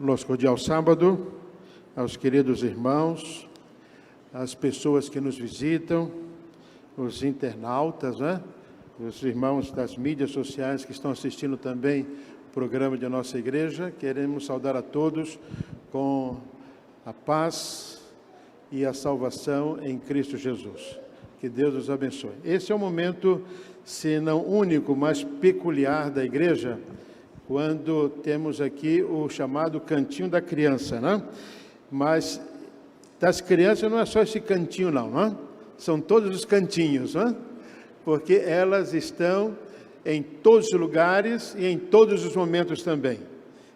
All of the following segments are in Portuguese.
Nosso cordial sábado aos queridos irmãos, às pessoas que nos visitam, os internautas, né? Os irmãos das mídias sociais que estão assistindo também o programa de nossa igreja. Queremos saudar a todos com a paz e a salvação em Cristo Jesus. Que Deus os abençoe. Esse é o momento, se não único, mas peculiar da igreja, quando temos aqui o chamado cantinho da criança, né? Mas das crianças não é só esse cantinho não, né? São todos os cantinhos, né? Porque elas estão em todos os lugares e em todos os momentos também.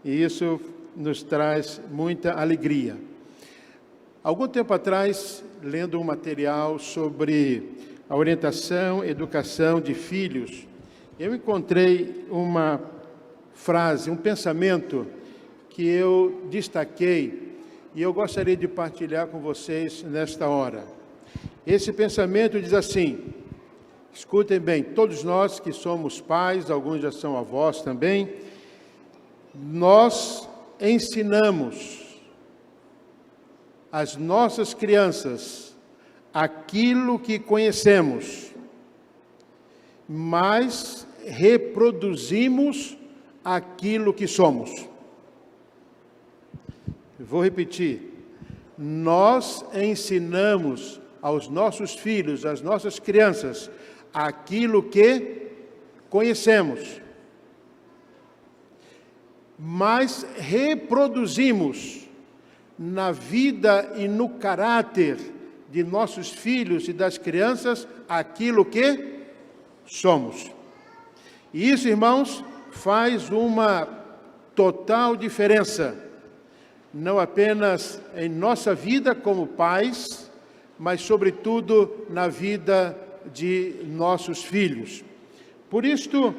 E isso nos traz muita alegria. Algum tempo atrás, lendo um material sobre a orientação e educação de filhos, eu encontrei uma frase, um pensamento que eu destaquei e eu gostaria de partilhar com vocês nesta hora. Esse pensamento diz assim, escutem bem, todos nós que somos pais, alguns já são avós também, nós ensinamos às nossas crianças aquilo que conhecemos, mas reproduzimos aquilo que somos. Vou repetir. Nós ensinamos aos nossos filhos, às nossas crianças, aquilo que conhecemos, mas reproduzimos na vida e no caráter de nossos filhos e das crianças aquilo que somos. E isso, irmãos, faz uma total diferença, não apenas em nossa vida como pais, mas sobretudo na vida de nossos filhos. Por isto,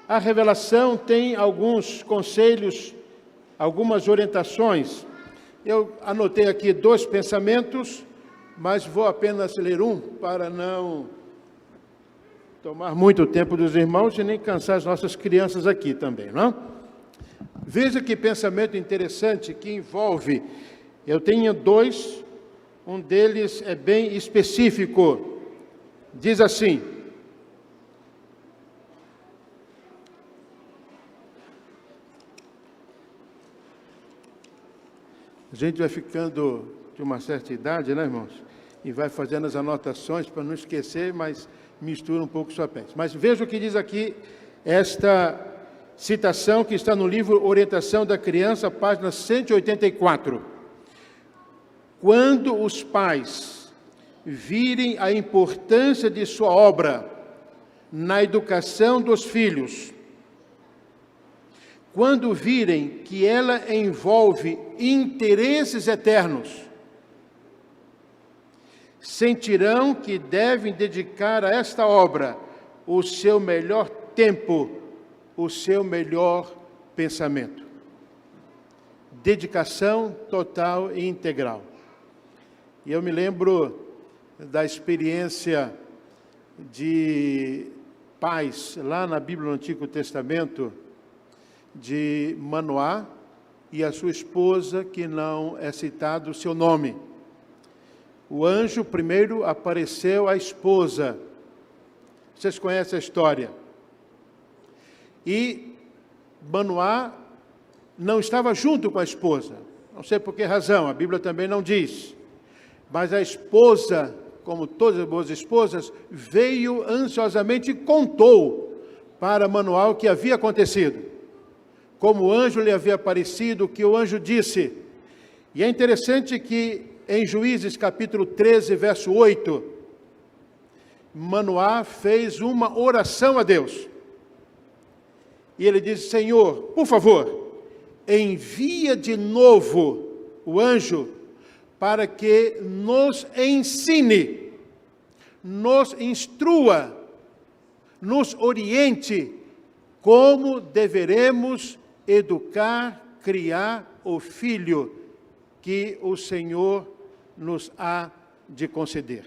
a revelação tem alguns conselhos, algumas orientações. Eu anotei aqui 2 pensamentos, mas vou apenas ler um para não tomar muito tempo dos irmãos e nem cansar as nossas crianças aqui também, não? Veja que pensamento interessante que envolve, eu tenho 2, um deles é bem específico, diz assim, a gente vai ficando de uma certa idade, né, irmãos? E vai fazendo as anotações para não esquecer, mas mistura um pouco sua peça. Mas veja o que diz aqui esta citação que está no livro Orientação da Criança, página 184. Quando os pais virem a importância de sua obra na educação dos filhos, quando virem que ela envolve interesses eternos, sentirão que devem dedicar a esta obra o seu melhor tempo, o seu melhor pensamento. Dedicação total e integral. E eu me lembro da experiência de pais, lá na Bíblia no Antigo Testamento, de Manoá e a sua esposa, que não é citado o seu nome. O anjo primeiro apareceu à esposa. Vocês conhecem a história. E Manoá não estava junto com a esposa. Não sei por que razão, a Bíblia também não diz. Mas a esposa, como todas as boas esposas, veio ansiosamente e contou para Manoá o que havia acontecido. Como o anjo lhe havia aparecido, o que o anjo disse. E é interessante que em Juízes capítulo 13, verso 8, Manoá fez uma oração a Deus. E ele disse, Senhor, por favor, envia de novo o anjo para que nos ensine, nos instrua, nos oriente como deveremos educar, criar o filho que o Senhor nos há de conceder.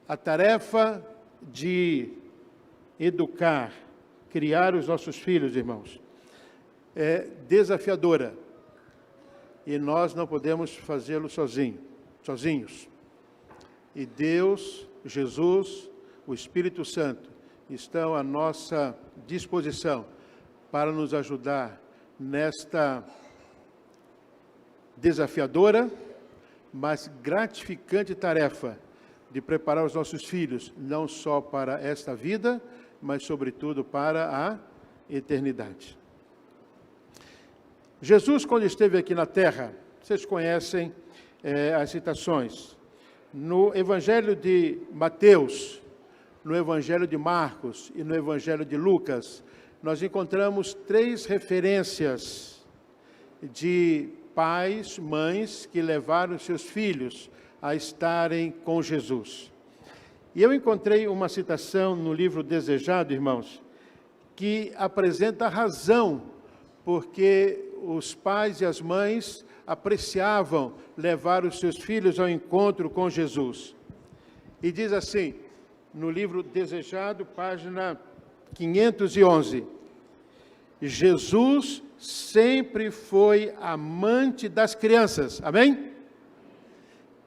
A tarefa de educar, criar os nossos filhos, irmãos, é desafiadora. E nós não podemos fazê-lo sozinhos. E Deus, Jesus, o Espírito Santo, estão à nossa disposição para nos ajudar nesta desafiadora, mas gratificante tarefa de preparar os nossos filhos, não só para esta vida, mas sobretudo para a eternidade. Jesus, quando esteve aqui na terra, vocês conhecem as citações. No Evangelho de Mateus, no Evangelho de Marcos e no Evangelho de Lucas, nós encontramos 3 referências de pais, mães que levaram seus filhos a estarem com Jesus. E eu encontrei uma citação no livro Desejado, irmãos, que apresenta a razão porque os pais e as mães apreciavam levar os seus filhos ao encontro com Jesus. E diz assim, no livro Desejado, página 511, Jesus sempre foi amante das crianças, amém?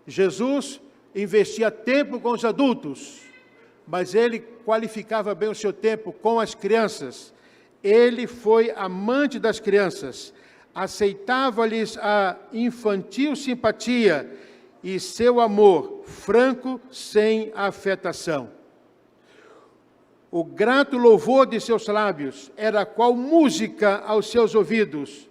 Jesus investia tempo com os adultos, mas ele qualificava bem o seu tempo com as crianças. Ele foi amante das crianças, aceitava-lhes a infantil simpatia e seu amor franco, sem afetação. O grato louvor de seus lábios era qual música aos seus ouvidos,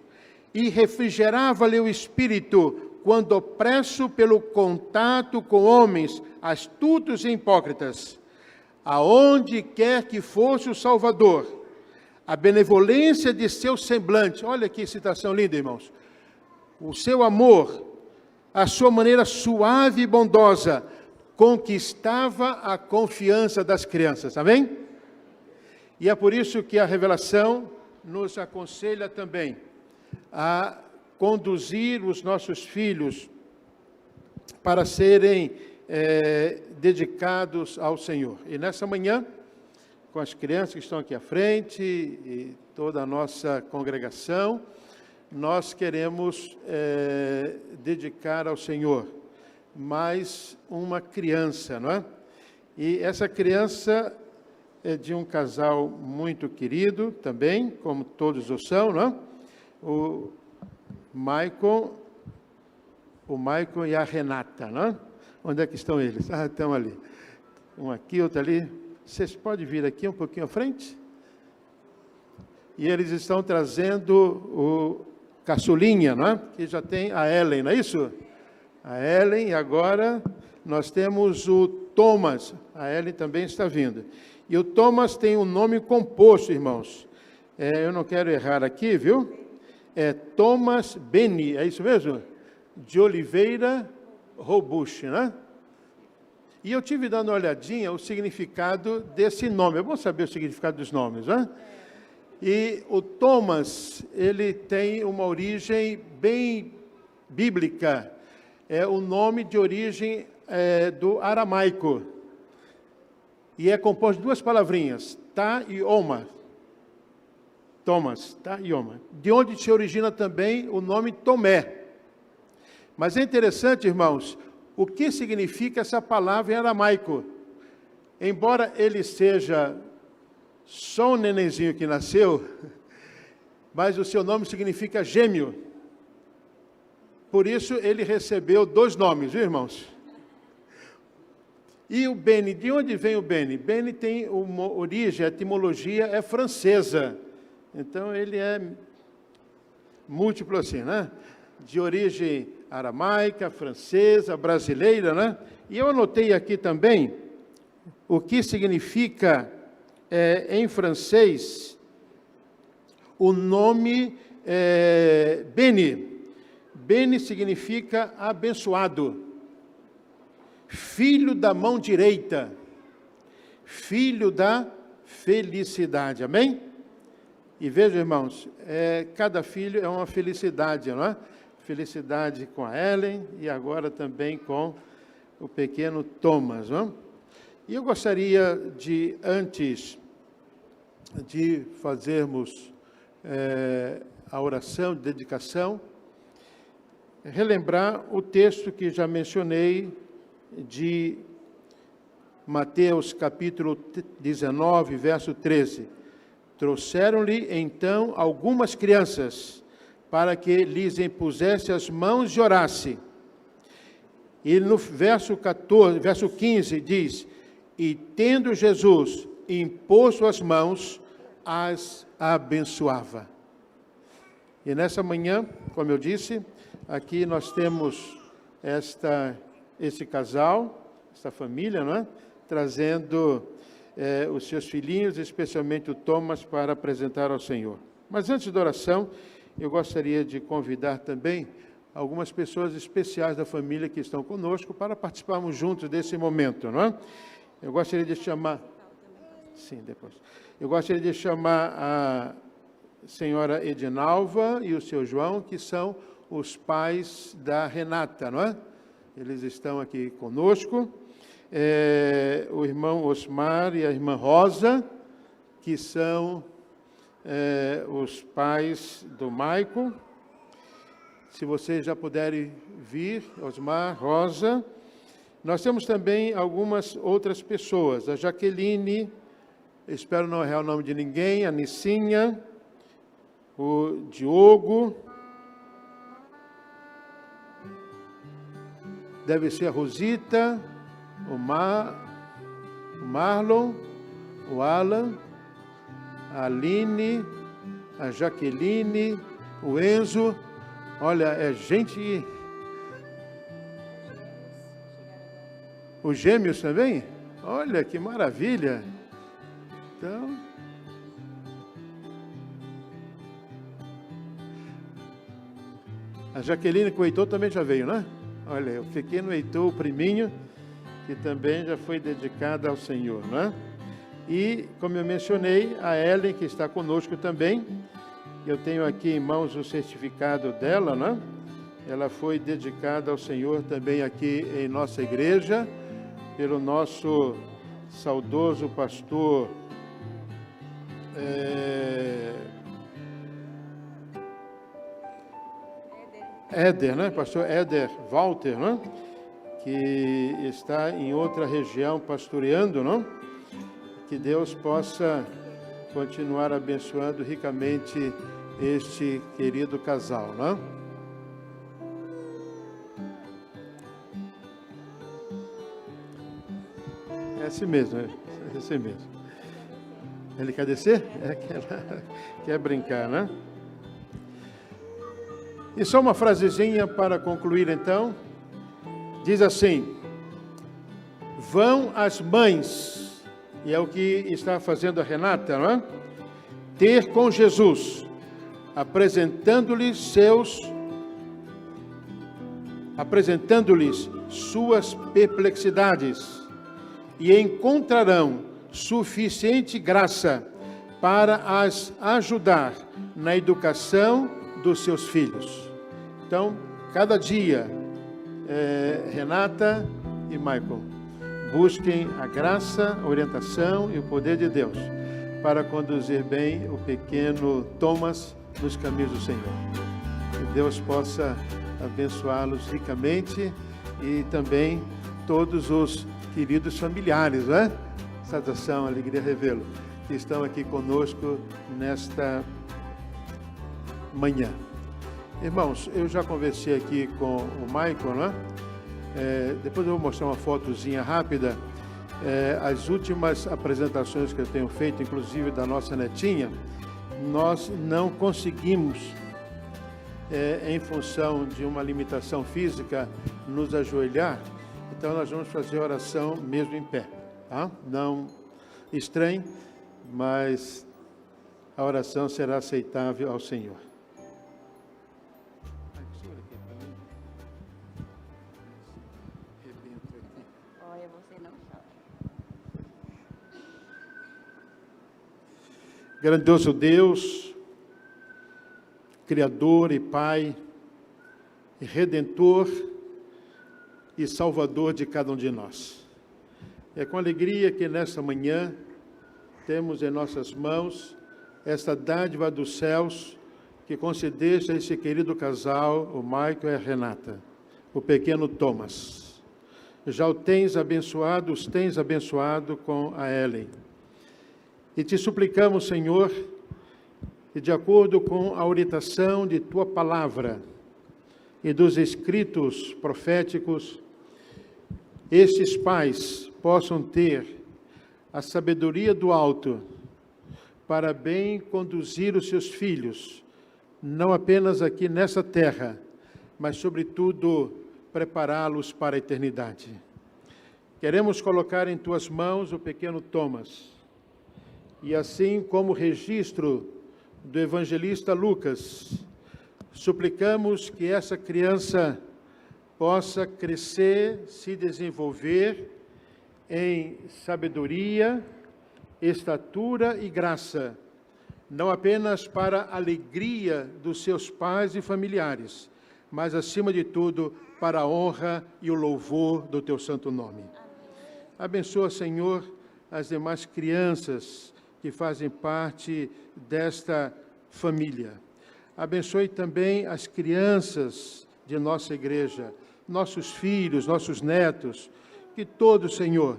e refrigerava-lhe o espírito quando opresso pelo contato com homens astutos e hipócritas. Aonde quer que fosse o Salvador, a benevolência de seu semblante, olha que citação linda, irmãos, o seu amor, a sua maneira suave e bondosa, conquistava a confiança das crianças, amém? E é por isso que a revelação nos aconselha também a conduzir os nossos filhos para serem dedicados ao Senhor. E nessa manhã, com as crianças que estão aqui à frente e toda a nossa congregação, nós queremos dedicar ao Senhor mais uma criança, não é? E essa criança é de um casal muito querido também, como todos o são, não é? O Maicon e a Renata, não é? Onde é que estão eles? Ah, estão ali. Um aqui, outro ali. Vocês podem vir aqui um pouquinho à frente? E eles estão trazendo o caçulinha, não é? Que já tem a Ellen, não é isso? A Ellen, e agora nós temos o Thomas. A Ellen também está vindo. E o Thomas tem um nome composto, irmãos. Eu não quero errar aqui, viu? É Thomas Beni, é isso mesmo? De Oliveira Robuche, né? E eu tive dando uma olhadinha o significado desse nome. É bom saber o significado dos nomes, né? E o Thomas, ele tem uma origem bem bíblica. É o nome de origem do aramaico. E é composto de 2 palavrinhas, tá e oma. Thomas, tá e oma. De onde se origina também o nome Tomé. Mas é interessante, irmãos, o que significa essa palavra em aramaico. Embora ele seja só um nenenzinho que nasceu, mas o seu nome significa gêmeo. Por isso ele recebeu 2 nomes, viu, irmãos? E o Beni, de onde vem o Beni? Beni tem uma origem, a etimologia é francesa. Então ele é múltiplo assim, né? De origem aramaica, francesa, brasileira, né? E eu anotei aqui também o que significa em francês o nome Beni. Beni significa abençoado, filho da mão direita, filho da felicidade, amém? E vejam, irmãos, cada filho é uma felicidade, não é? Felicidade com a Ellen e agora também com o pequeno Thomas, não é? E eu gostaria de, antes de fazermos a oração de dedicação, relembrar o texto que já mencionei de Mateus capítulo 19, verso 13. Trouxeram-lhe então algumas crianças para que lhes impusesse as mãos e orasse. E no verso 15 diz: e tendo Jesus imposto as mãos, as abençoava. E nessa manhã, como eu disse, aqui nós temos esse casal, essa família, não é? Trazendo os seus filhinhos, especialmente o Thomas, para apresentar ao Senhor. Mas antes da oração, eu gostaria de convidar também algumas pessoas especiais da família que estão conosco para participarmos juntos desse momento, não é? Eu gostaria de chamar... Sim, depois. Eu gostaria de chamar a senhora Edinalva e o seu João, que são os pais da Renata, não é? Eles estão aqui conosco. O irmão Osmar e a irmã Rosa, que são os pais do Maico. Se vocês já puderem vir, Osmar, Rosa. Nós temos também algumas outras pessoas. A Jaqueline, espero não errar o nome de ninguém, a Nicinha, o Diogo, deve ser a Rosita, o Marlon, o Alan, a Aline, a Jaqueline, o Enzo. Olha, é gente... Os gêmeos também? Olha, que maravilha! Então... A Jaqueline com o Heitor também já veio, né? Olha, o pequeno Heitor, o priminho, que também já foi dedicado ao Senhor, né? E, como eu mencionei, a Ellen, que está conosco também. Eu tenho aqui em mãos o certificado dela, né? Ela foi dedicada ao Senhor também aqui em nossa igreja, pelo nosso saudoso pastor Éder, né? Pastor Éder Walter, né? Que está em outra região pastoreando, não? Que Deus possa continuar abençoando ricamente este querido casal, não? É assim mesmo, é assim mesmo. Ele quer descer? Quer brincar, né? E só uma frasezinha para concluir, então. Diz assim: vão as mães, e é o que está fazendo a Renata, não é? Ter com Jesus, apresentando-lhes suas perplexidades, e encontrarão suficiente graça para as ajudar na educação dos seus filhos. Então, cada dia, Renata e Michael, busquem a graça, a orientação e o poder de Deus para conduzir bem o pequeno Thomas nos caminhos do Senhor. Que Deus possa abençoá-los ricamente e também todos os queridos familiares, né? Saudação, alegria revê-lo, que estão aqui conosco nesta manhã. Irmãos, eu já conversei aqui com o Michael, né? Depois eu vou mostrar uma fotozinha rápida. As últimas apresentações que eu tenho feito, inclusive da nossa netinha, nós não conseguimos, em função de uma limitação física, nos ajoelhar. Então nós vamos fazer a oração mesmo em pé, tá? Não estranhe, mas a oração será aceitável ao Senhor. Olha, você não chora. Grandioso Deus, Criador e Pai, e Redentor e Salvador de cada um de nós. É com alegria que nesta manhã temos em nossas mãos esta dádiva dos céus que concedeste a esse querido casal, o Michael e a Renata, o pequeno Thomas. Já os tens abençoado com a Ellen. E te suplicamos, Senhor, e de acordo com a orientação de Tua palavra e dos escritos proféticos, estes pais possam ter a sabedoria do alto para bem conduzir os seus filhos, não apenas aqui nessa terra, mas, sobretudo, prepará-los para a eternidade. Queremos colocar em Tuas mãos o pequeno Thomas, e assim como registro do evangelista Lucas, suplicamos que essa criança possa crescer, se desenvolver em sabedoria, estatura e graça, não apenas para a alegria dos seus pais e familiares, mas, acima de tudo, para a honra e o louvor do Teu santo nome. Abençoa, Senhor, as demais crianças que fazem parte desta família. Abençoe também as crianças de nossa igreja, nossos filhos, nossos netos, que todos, Senhor,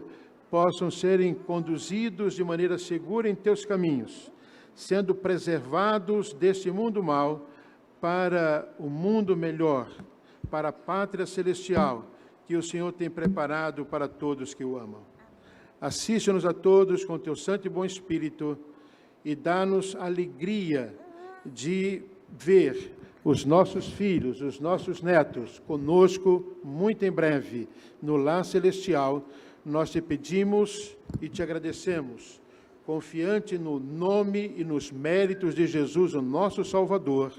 possam serem conduzidos de maneira segura em Teus caminhos, sendo preservados deste mundo mal para o mundo melhor, para a pátria celestial que o Senhor tem preparado para todos que o amam. Assiste-nos a todos com Teu santo e bom Espírito e dá-nos a alegria de ver os nossos filhos, os nossos netos conosco muito em breve no lar celestial. Nós te pedimos e te agradecemos, confiante no nome e nos méritos de Jesus, o nosso Salvador.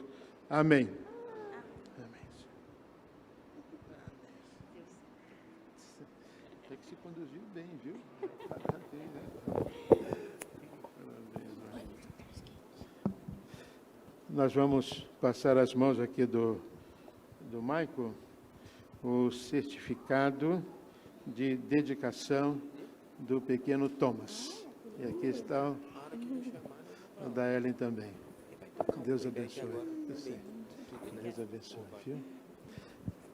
Amém. É que se conduziu bem, viu? Nós vamos passar as mãos aqui do Michael, o certificado de dedicação do pequeno Thomas. E aqui está o da Ellen também. Deus abençoe. Deus abençoe, viu?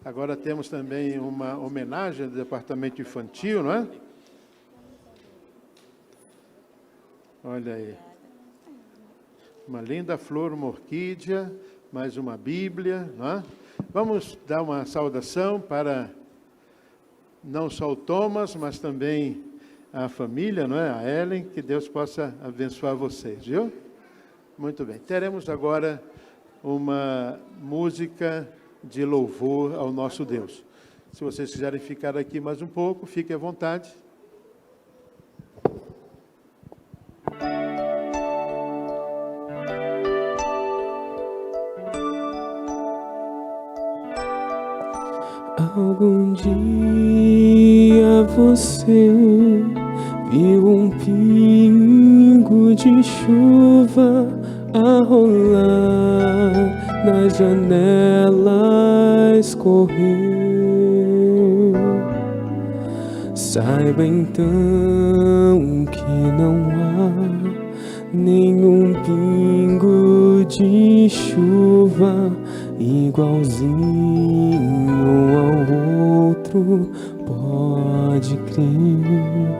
Agora temos também uma homenagem do departamento infantil, não é? Olha aí. Uma linda flor, uma orquídea, mais uma Bíblia, não é? Vamos dar uma saudação para não só o Thomas, mas também a família, não é? A Ellen, que Deus possa abençoar vocês, viu? Muito bem. Teremos agora uma música de louvor ao nosso Deus. Se vocês quiserem ficar aqui mais um pouco, fiquem à vontade. Algum dia você viu um pingo de chuva a rolar nas janelas, correu. Saiba então que não há nenhum pingo de chuva igualzinho ao outro, pode crer.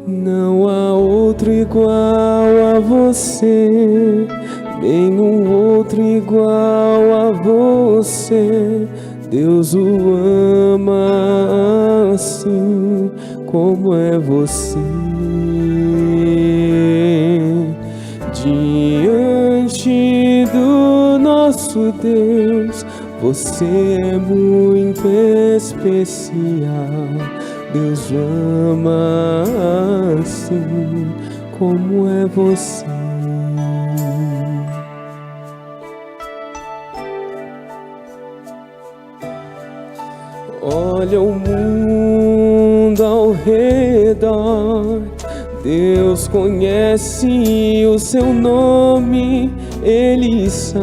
Não há outro igual a você, nenhum outro igual a você. Deus o ama assim como é você. Diante do nosso Deus, você é muito especial. Deus o ama assim como é você. Olha o mundo ao redor, Deus conhece o seu nome, Ele sabe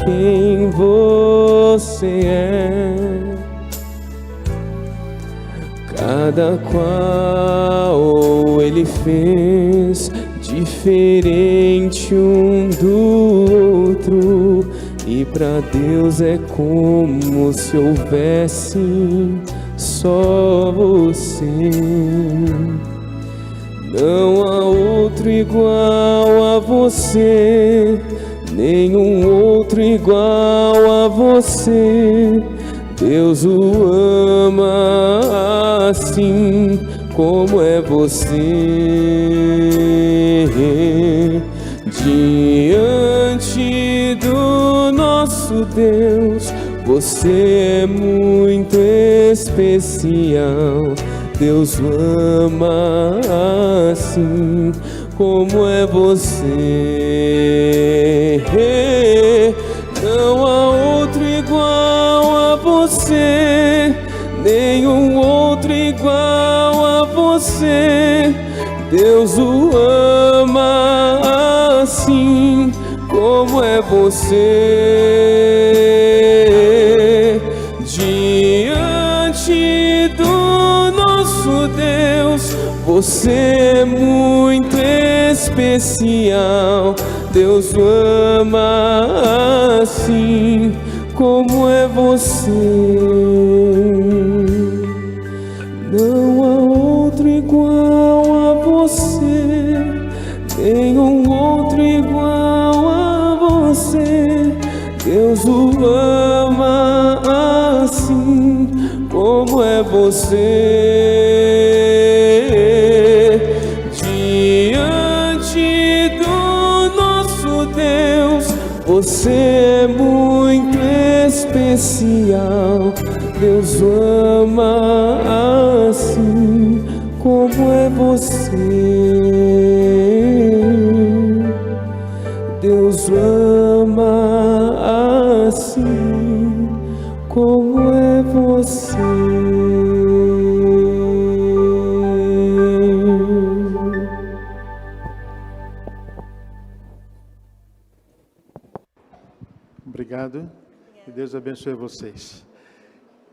quem você é. cada qual Ele fez diferente um do outro, e para Deus é como se houvesse só você. Não há outro igual a você, nenhum outro igual a você. Deus o ama assim como é você. Diante do nosso Deus, você é muito especial. Deus o ama assim como é você. Não há outro igual a você, nenhum outro igual a você. Deus o ama assim como é você. Diante do nosso Deus, você é muito especial. Deus o ama assim como é você. Não há outro igual a você, nenhum outro igual a você. Deus o ama assim como é você. Diante do nosso Deus, você é muito especial. Deus o ama assim como é você. Deus o ama assim como é você. Obrigado. Que Deus abençoe vocês.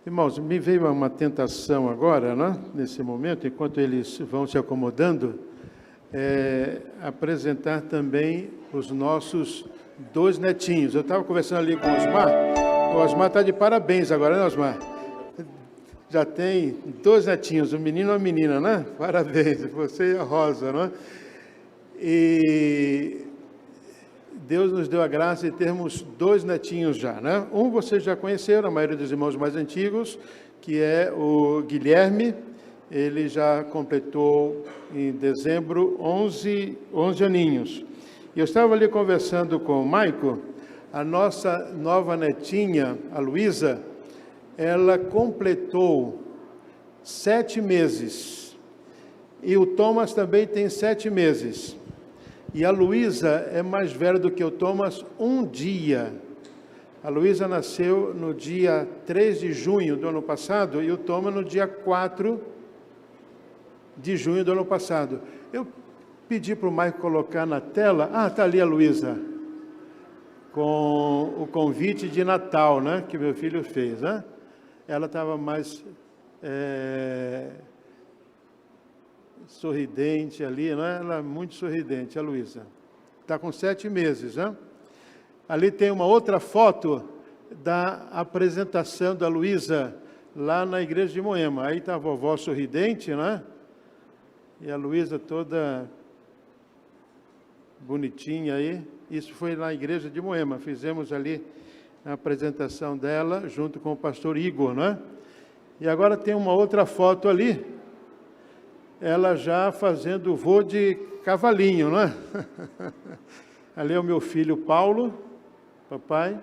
Irmãos, me veio uma tentação agora, né, nesse momento, enquanto eles vão se acomodando, apresentar também os nossos 2 netinhos. Eu estava conversando ali com o Osmar está de parabéns agora, né, Osmar? Já tem 2 netinhos, um menino e uma menina, né? Parabéns, você e a Rosa, né? E Deus nos deu a graça de termos 2 netinhos já, né? Um vocês já conheceram, a maioria dos irmãos mais antigos, que é o Guilherme. Ele já completou em dezembro 11 aninhos. E eu estava ali conversando com o Maico, a nossa nova netinha, a Luísa, ela completou 7 meses. E o Thomas também tem 7 meses. E a Luísa é mais velha do que o Thomas 1 dia. A Luísa nasceu no dia 3 de junho do ano passado e o Thomas no dia 4 de junho do ano passado. Eu pedi para o Maico colocar na tela. Está ali a Luísa, com o convite de Natal, né, que meu filho fez, né? Ela estava mais sorridente ali, né? Ela é muito sorridente, a Luísa. Está com 7 meses, né? Ali tem uma outra foto da apresentação da Luísa lá na igreja de Moema. Aí está a vovó sorridente, né? E a Luísa toda bonitinha aí. Isso foi na igreja de Moema. Fizemos ali a apresentação dela junto com o pastor Igor, né? E agora tem uma outra foto ali. Ela já fazendo voo de cavalinho, né? Ali é o meu filho Paulo, papai.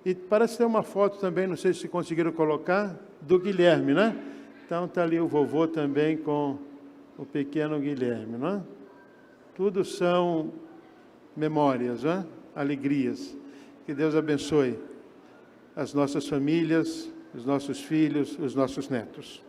E parece ter uma foto também, não sei se conseguiram colocar, do Guilherme, né? Então está ali o vovô também com o pequeno Guilherme, né? Tudo são memórias, né? Alegrias. Que Deus abençoe as nossas famílias, os nossos filhos, os nossos netos.